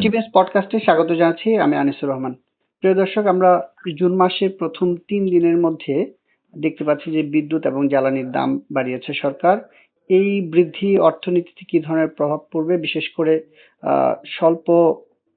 TVS পডকাস্টে স্বাগত জানাচ্ছি। আমি আনিসুর রহমান। প্রিয় দর্শক, আমরা জুন মাসের প্রথম ৩ দিনের মধ্যে দেখতে পাচ্ছি যে বিদ্যুৎ এবং জ্বালানির দাম বাড়িয়েছে সরকার। এই বৃদ্ধি অর্থনীতিতে কি ধরনের প্রভাব পড়বে, বিশেষ করে স্বল্প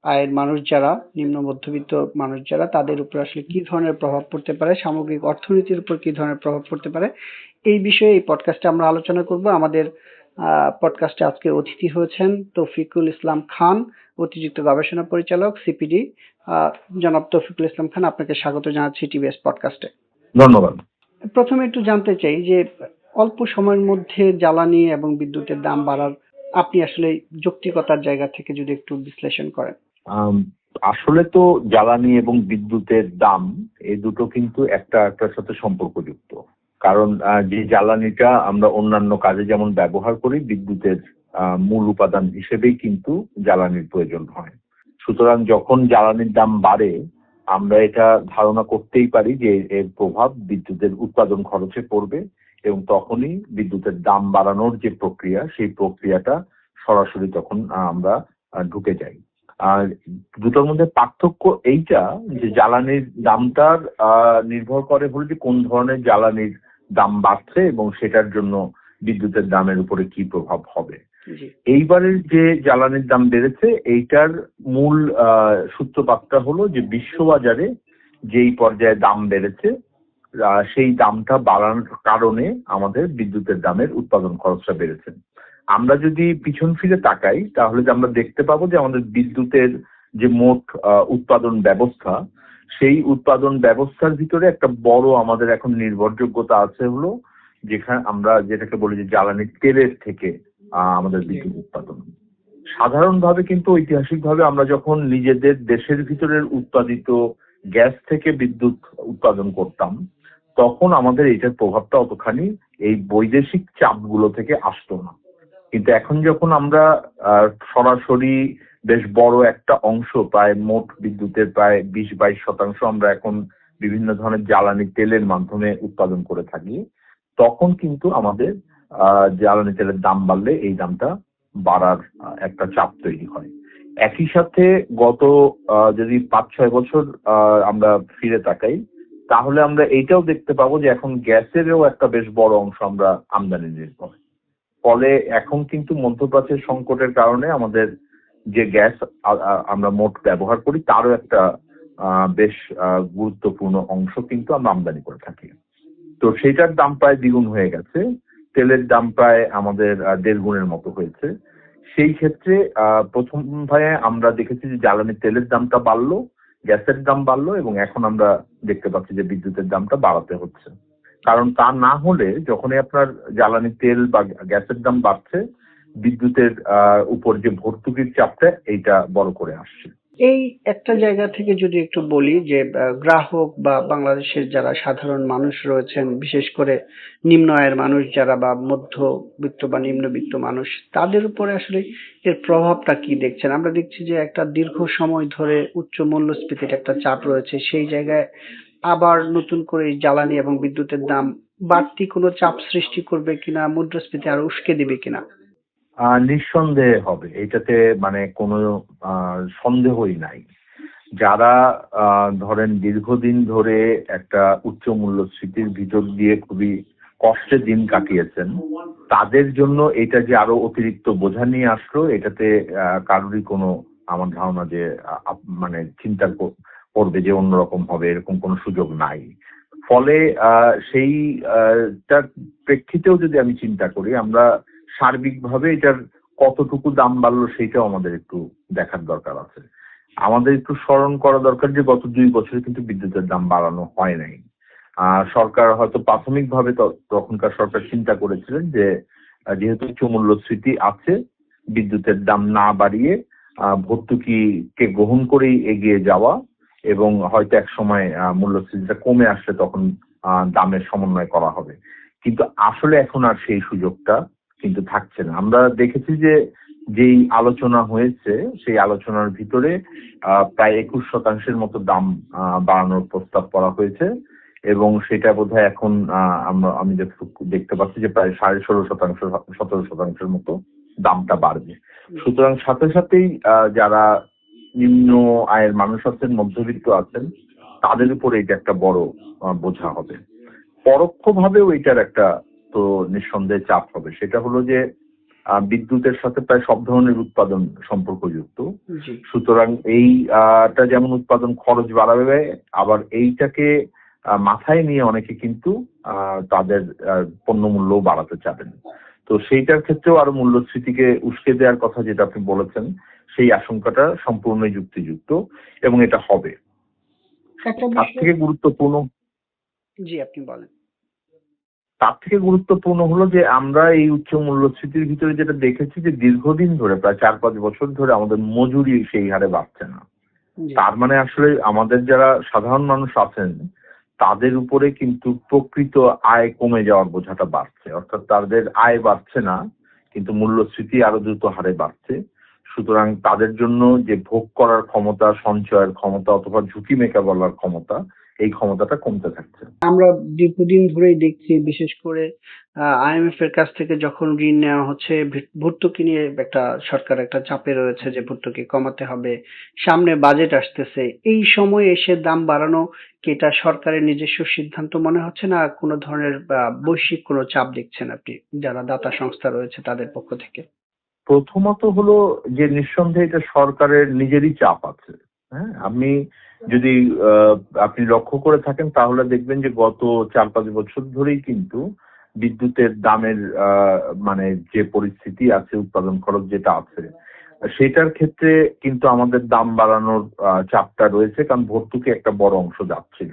আয়ের মানুষ যারা, নিম্ন মধ্যবিত্ত মানুষ যারা, তাদের উপর আসলে কি ধরনের প্রভাব পড়তে পারে, সামগ্রিক অর্থনীতির উপর কি ধরনের প্রভাব পড়তে পারে, এই বিষয়ে এই পডকাস্টে আমরা আলোচনা করব। আমাদের পডকাস্টে আজকে অতিথি হয়েছেন তৌফিকুল ইসলাম খান, অতিরিক্ত গবেষণা পরিচালক, সিপিডি। জনাব তৌফিকুল ইসলাম খান, আপনাকে স্বাগত জানাচ্ছি টিভিএস পডকাস্টে। ধন্যবাদ। প্রথমে একটু জানতে চাই যে অল্প সময়ের মধ্যে জ্বালানি এবং বিদ্যুতের দাম বাড়ার আপনি আসলে যৌক্তিকতার জায়গা থেকে যদি একটু বিশ্লেষণ করেন। আসলে তো জ্বালানি এবং বিদ্যুতের দাম এই দুটো কিন্তু একটার সাথে সম্পর্কযুক্ত। কারণ যে জ্বালানিটা আমরা অন্যান্য কাজে যেমন ব্যবহার করি, বিদ্যুতের মূল উপাদান হিসেবেই কিন্তু জ্বালানির প্রয়োজন হয়। সুতরাং যখন জ্বালানির দাম বাড়ে, আমরা এটা ধারণা করতেই পারি যে এর প্রভাব বিদ্যুতের উৎপাদন খরচে পড়বে, এবং তখনই বিদ্যুতের দাম বাড়ানোর যে প্রক্রিয়া, সেই প্রক্রিয়াটা সরাসরি তখন আমরা ঢুকে যাই। আর দুটোর মধ্যে পার্থক্য এইটা যে জ্বালানির দামটার নির্ভর করে হলো যে কোন ধরনের জ্বালানির দাম বাড়ছে এবং সেটার জন্য বিদ্যুতের দামের উপরে কি প্রভাব হবে। এইবারের যে জ্বালানির দাম বেড়েছে, এইটার মূল সূত্রপাতটা হলো যে বিশ্ববাজারে যেই পর্যায়ে দাম বেড়েছে, সেই দামটা বাড়ানোর কারণে আমাদের বিদ্যুতের দামের উৎপাদন খরচটা বেড়েছে। আমরা যদি পিছন ফিরে তাকাই, তাহলে আমরা দেখতে পাবো যে আমাদের বিদ্যুতের যে মোট উৎপাদন ব্যবস্থা, সেই উৎপাদন ব্যবস্থার ভিতরে একটা বড় আমাদের এখন নির্ভরযোগ্যতা আছে হলো যেখানে আমরা যেটাকে বলি যে জ্বালানি তেলের থেকে আমাদের বিদ্যুৎ উৎপাদন। সাধারণভাবে কিন্তু ঐতিহাসিকভাবে আমরা যখন নিজেদের দেশের ভিতরের উৎপাদিত গ্যাস থেকে বিদ্যুৎ উৎপাদন করতাম, তখন আমাদের এইটার প্রভাবটা অতখানি এই বৈদেশিক চাপগুলো থেকে আসতো না। কিন্তু এখন যখন আমরা সরাসরি বেশ বড় একটা অংশ, প্রায় মোট বিদ্যুতের প্রায় 20-22% আমরা এখন বিভিন্ন ধরনের জ্বালানি তেলের মাধ্যমে উৎপাদন করে থাকি, তখন কিন্তু আমাদের জ্বালানি তেলের দাম বাড়লে এই দামটা বাড়ার একটা চাপ তৈরি হয়। একই সাথে গত যদি 5-6 বছর আমরা ফিরে তাকাই, তাহলে আমরা এইটাও দেখতে পাবো যে এখন গ্যাসেরও একটা বেশ বড় অংশ আমরা আমদানি নির্ভর। ফলে এখন কিন্তু মধ্যপ্রাচ্যের সংকটের কারণে আমাদের যে গ্যাস আমরা মোট ব্যবহার করি, তারও একটা বেশ গুরুত্বপূর্ণ অংশ কিন্তু আমরা আমদানি করে থাকি। তো সেটার দাম প্রায় দ্বিগুণ হয়ে গেছে, তেলের দাম প্রায় আমাদের 1.5 গুণের মতো হয়েছে। সেই ক্ষেত্রে প্রথম ভাবে আমরা দেখেছি যে জ্বালানি তেলের দামটা বাড়লো, গ্যাসের দাম বাড়লো, এবং এখন আমরা দেখতে পাচ্ছি যে বিদ্যুতের দামটা বাড়াতে হচ্ছে। কারণ তা না হলে যখনই আপনার জ্বালানি তেল বা গ্যাসের দাম বাড়ছে, বিদ্যুতের উপর যে ভর্তুকির চাপটা এইটা বড় করে আসছে। এই একটা জায়গা থেকে যদি একটু বলি যে গ্রাহক বা বাংলাদেশের যারা সাধারণ মানুষ রয়েছেন, বিশেষ করে নিম্ন আয়ের মানুষ যারা বা মধ্যবিত্ত বা নিম্নবিত্ত মানুষ, তাদের উপরে আসলে এর প্রভাবটা কি দেখছেন? আমরা দেখছি যে একটা দীর্ঘ সময় ধরে উচ্চ মূল্যস্ফীতির একটা চাপ রয়েছে, সেই জায়গায় আবার নতুন করে জ্বালানি এবং বিদ্যুতের দাম বাড়তি কোনো চাপ সৃষ্টি করবে কিনা, মুদ্রাস্ফীতি আরো উস্কে দিবে কিনা? নিঃসন্দেহে হবে, এটাতে মানে কোনো সন্দেহই নাই। যারা ধরেন দীর্ঘদিন ধরে একটা উচ্চ মূল্যস্ফীতির ভিতর দিয়ে খুবই কষ্টে দিন কাটিয়েছেন, তাদের জন্য এটা যে আরো অতিরিক্ত বোঝা নিয়ে আসলো, এটাতে কারোরই কোনো আমার ধারণা যে মানে চিন্তা করবে যে অন্যরকম হবে, এরকম কোনো সুযোগ নাই। ফলে সেইটার প্রেক্ষিতেও যদি আমি চিন্তা করি, আমরা সার্বিকভাবে এটার কতটুকু দাম বাড়লো সেইটাও আমাদের একটু দেখার দরকার আছে। আমাদের একটু স্মরণ করা দরকার যে গত 2 বছরে কিন্তু বিদ্যুতের দাম বাড়ানো হয় নাই। সরকার হয়তো প্রাথমিকভাবে তখনকার সরকার চিন্তা করেছিলেন যে যেহেতু উচ্চ মূল্যস্ফীতি আছে, বিদ্যুতের দাম না বাড়িয়ে ভর্তুকিকে গ্রহণ করেই এগিয়ে যাওয়া, এবং হয়তো এক সময় মূল্যস্ফীতিটা কমে আসলে তখন দামের সমন্বয় করা হবে। কিন্তু আসলে এখন আর সেই সুযোগটা কিন্তু থাকছে না। আমরা দেখেছি যে যেই আলোচনা হয়েছে, সেই আলোচনার ভিতরে প্রায় 21% মতো দাম বাড়ানোর প্রস্তাব করা হয়েছে, এবং সেটা বোধহয় এখন আমি দেখতে পাচ্ছি যে প্রায় 16.5%, 17% মতো দামটা বাড়বে। সুতরাং সাথে সাথেই যারা নিম্ন আয়ের মানুষ আছেন, মধ্যবিত্ত আছেন, তাদের উপর এটা একটা বড় বোঝা হবে। পরোক্ষভাবেও এটার একটা তো নিঃসন্দেহে চাপ হবে। সেটা হলো যে বিদ্যুতের সাথে প্রায় সব ধরনের উৎপাদন সম্পর্কযুক্ত। জি। সুতরাং এইটা যেমন উৎপাদন খরচ বাড়াবে, আবার এইটাকে মাথায় নিয়ে অনেকে কিন্তু তাদের পণ্য মূল্যও বাড়াতে চাবেন। তো সেইটার ক্ষেত্রেও আরো মূল্যস্ফীতিকে উস্কে দেওয়ার কথা যেটা আপনি বলেছেন, সেই আশঙ্কাটা সম্পূর্ণই যুক্তিযুক্ত এবং এটা হবে। একটা তার বিষয়। থেকে গুরুত্বপূর্ণ জি, আপনি বলেন। তার থেকে গুরুত্বপূর্ণ হলো যে আমরা এই উচ্চ মূল্যস্ফীতির ভিতরে যেটা দেখেছি যে দীর্ঘদিন ধরে প্রায় 4-5 বছর ধরে আমাদের মজুরি সেই হারে বাড়ছে না। জি। তার মানে আসলে আমাদের যারা সাধারণ মানুষ আছেন তাদের উপরে কিন্তু প্রকৃত আয় কমে যাওয়ার বোঝাটা বাড়ছে। অর্থাৎ তাদের আয় বাড়ছে না, কিন্তু মূল্যস্ফীতি আরো দ্রুত হারে বাড়ছে। সুতরাং তাদের জন্য যে ভোগ করার ক্ষমতা, সঞ্চয়ের ক্ষমতা অথবা ঝুঁকি মোকাবেলার ক্ষমতা, এই ক্ষমতাটা কমতে থাকছে। আমরা দীর্ঘদিন ধরেই দেখছি, বিশেষ করে IMF এর কাছ থেকে যখন ঋণ নেওয়া হচ্ছে, ভর্তুকি নিয়ে সরকার একটা চাপে রয়েছে যে ভর্তুকি কমাতে হবে। সামনে বাজেট আসতেছে। এই সময়ে এসে দাম বাড়ানো কি এটা সরকারের নিজস্ব সিদ্ধান্ত মনে হচ্ছে, না কোনো ধরনের বৈশ্বিক কোনো চাপ দেখছেন আপনি, যারা দাতা সংস্থা রয়েছে তাদের পক্ষ থেকে? প্রথমত হলো যে নিঃসন্দেহে এটা সরকারের নিজেরই চাপ আছে। হ্যাঁ, যদি আপনি লক্ষ্য করে থাকেন তাহলে দেখবেন যে গত 4-5 বছর ধরেই কিন্তু বিদ্যুতের দামের মানে যে পরিস্থিতি আছে, উৎপাদন খরচ যেটা আছে, সেটার ক্ষেত্রে কিন্তু আমাদের দাম বাড়ানোর চাপটা রয়েছে, কারণ ভর্তুকি একটা বড় অংশ যাচ্ছিল।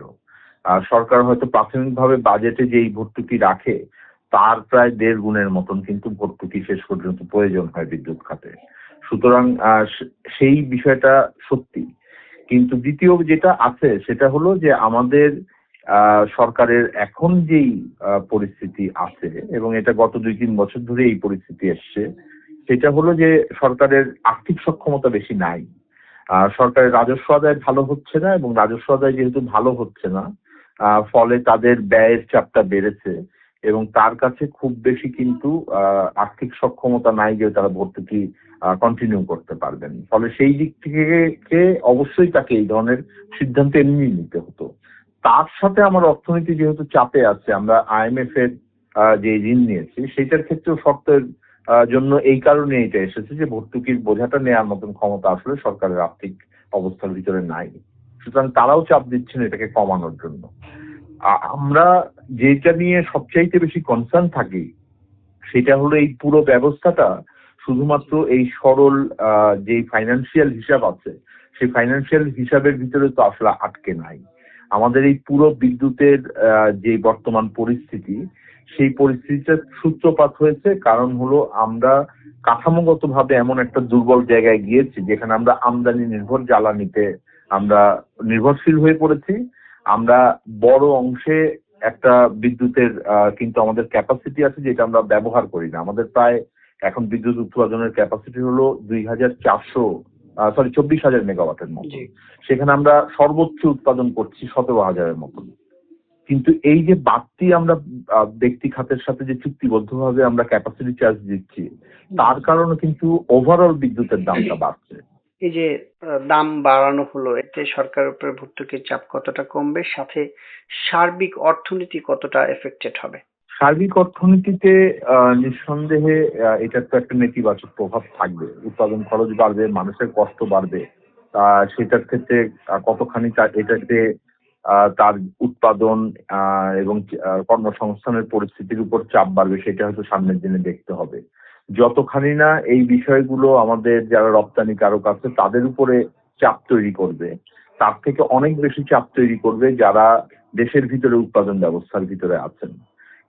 সরকার হয়তো প্রাথমিকভাবে বাজেটে যেই ভর্তুকি রাখে তার প্রায় 1.5 গুণের মতন কিন্তু ভর্তুকি শেষ পর্যন্ত প্রয়োজন হয় বিদ্যুৎ খাতে। সুতরাং সেই বিষয়টা সত্যি। কিন্তু দ্বিতীয় যেটা আছে সেটা হলো যে আমাদের সরকারের এখন যেই পরিস্থিতি আছে এবং এটা গত 2-3 বছর ধরে এই পরিস্থিতি এসছে, সেটা হলো যে সরকারের আর্থিক সক্ষমতা বেশি নাই। সরকারের রাজস্ব আদায় ভালো হচ্ছে না এবং রাজস্ব আদায় যেহেতু ভালো হচ্ছে না, ফলে তাদের ব্যয়ের চাপটা বেড়েছে এবং তার কাছে খুব বেশি কিন্তু আর্থিক সক্ষমতা নাই যে তারা ভর্তুকি কন্টিনিউ করতে পারবেন। ফলে সেই দিক থেকে অবশ্যই তাকে এই ধরনের সিদ্ধান্ত এমনি নিতে হতো। তার সাথে আমার অর্থনীতি যেহেতু চাপে আছে, আমরা IMF এর যে ঋণ নিয়েছি সেটার ক্ষেত্রেও শর্তের জন্য এই কারণে এটা এসেছে যে ভর্তুকির বোঝাটা নেওয়ার মতন ক্ষমতা আসলে সরকারের আর্থিক অবস্থার ভিতরে নাই। সুতরাং তারাও চাপ দিচ্ছেন এটাকে কমানোর জন্য। আমরা যেটা নিয়ে সবচাইতে বেশি কনসার্ন থাকি সেটা হলো এই পুরো ব্যবস্থাটা শুধুমাত্র এই সরল যে ফাইন্যান্সিয়াল হিসাব আছে সেই ফাইন্যান্সিয়াল হিসাবের ভিতরে তো আসলে আটকে নাই। আমাদের এই পুরো বিদ্যুতের যে বর্তমান পরিস্থিতি, সেই পরিস্থিতিটার সূত্রপাত হয়েছে কারণ হলো আমরা কাঠামোগতভাবে এমন একটা দুর্বল জায়গায় গিয়েছি যেখানে আমরা আমদানি নির্ভর জ্বালানিতে আমরা নির্ভরশীল হয়ে পড়েছি। আমরা বড় অংশে একটা বিদ্যুতের কিন্তু আমাদের ক্যাপাসিটি আছে যেটা আমরা ব্যবহার করি না। আমাদের প্রায় এখন বিদ্যুৎ উৎপাদনের ক্যাপাসিটি হলো 24,000 মেগাওয়াটের মতো। সেখানে আমরা সর্বোচ্চ উৎপাদন করছি 17,000-এর মতন। কিন্তু এই যে বাড়তি আমরা ব্যক্তি খাতের সাথে যে চুক্তিবদ্ধভাবে আমরা ক্যাপাসিটি চার্জ দিচ্ছি, তার কারণে কিন্তু ওভারঅল বিদ্যুতের দামটা বাড়ছে। এই যে দাম বাড়ানো হলো, এতে সরকারের উপর ভর্তুকির চাপ কতটা কমবে, সাথে সার্বিক অর্থনীতি কতটা এফেক্টেড হবে? সার্বিক অর্থনীতিতে নিঃসন্দেহে এটার তো একটা নেতিবাচক প্রভাব থাকবে। উৎপাদন খরচ বাড়বে, মানুষের কষ্ট বাড়বে। সেটার ক্ষেত্রে কতখানি এটাতে তার উৎপাদন এবং কর্মসংস্থানের পরিস্থিতির উপর চাপ বাড়বে সেটা হয়তো সামনের দিনে দেখতে হবে। যতখানি না এই বিষয়গুলো আমাদের যারা রপ্তানিকারক আছে তাদের উপরে চাপ তৈরি করবে, তার থেকে অনেক বেশি চাপ তৈরি করবে যারা দেশের ভিতরে উৎপাদন ব্যবস্থার ভিতরে আছেন।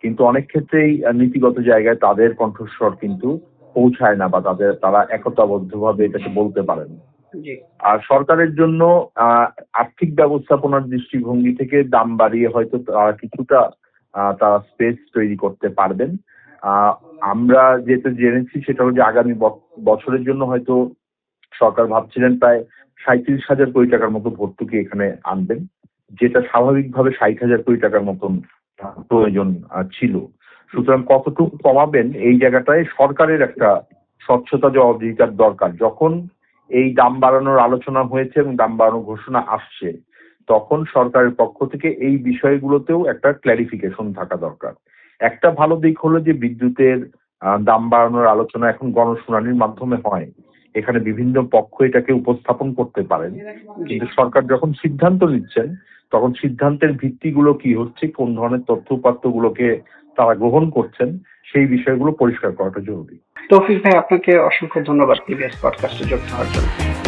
কিন্তু অনেক ক্ষেত্রেই নীতিগত জায়গায় তাদের কণ্ঠস্বর কিন্তু পৌঁছায় না বা তারা একতাবদ্ধভাবে এটাকে বলতে পারেন। আর সরকারের জন্য আর্থিক ব্যবস্থাপনার দৃষ্টিভঙ্গি থেকে দাম বাড়িয়ে হয়তো তারা কিছুটা তারা স্পেস তৈরি করতে পারবেন। আমরা যেটা জেনেছি সেটা হলো যে আগামী বছরের জন্য হয়তো সরকার ভাবছিলেন প্রায় 37,000 কোটি টাকার মতো ভর্তুকি এখানে আনবেন, যেটা স্বাভাবিকভাবে 60,000 কোটি টাকার মতন প্রয়োজন ছিল। সুতরাং কতটুকু কমাবেন এই জায়গাটায় সরকারের একটা স্বচ্ছতা জবাবদিহিতার দরকার। যখন এই দাম বাড়ানোর আলোচনা হয়েছে এবং দাম বাড়ানোর ঘোষণা আসছে, তখন সরকারের পক্ষ থেকে এই বিষয়গুলোতেও একটা ক্ল্যারিফিকেশন থাকা দরকার। একটা ভালো দিক হলো যে বিদ্যুতের দাম বাড়ানোর আলোচনা এখন গণশুনানির মাধ্যমে হয়, এখানে বিভিন্ন পক্ষ এটাকে উপস্থাপন করতে পারেন। কিন্তু সরকার যখন সিদ্ধান্ত নিচ্ছেন তখন সিদ্ধান্তের ভিত্তিগুলো কি হচ্ছে, কোন ধরনের তথ্য উপাত্তগুলোকে তারা গ্রহণ করছেন, সেই বিষয়গুলো পরিষ্কার করাটা জরুরি। তৌফিক ভাই, আপনাকে অসংখ্য ধন্যবাদ টিভিএস পডকাস্টে যুক্ত হওয়ার জন্য।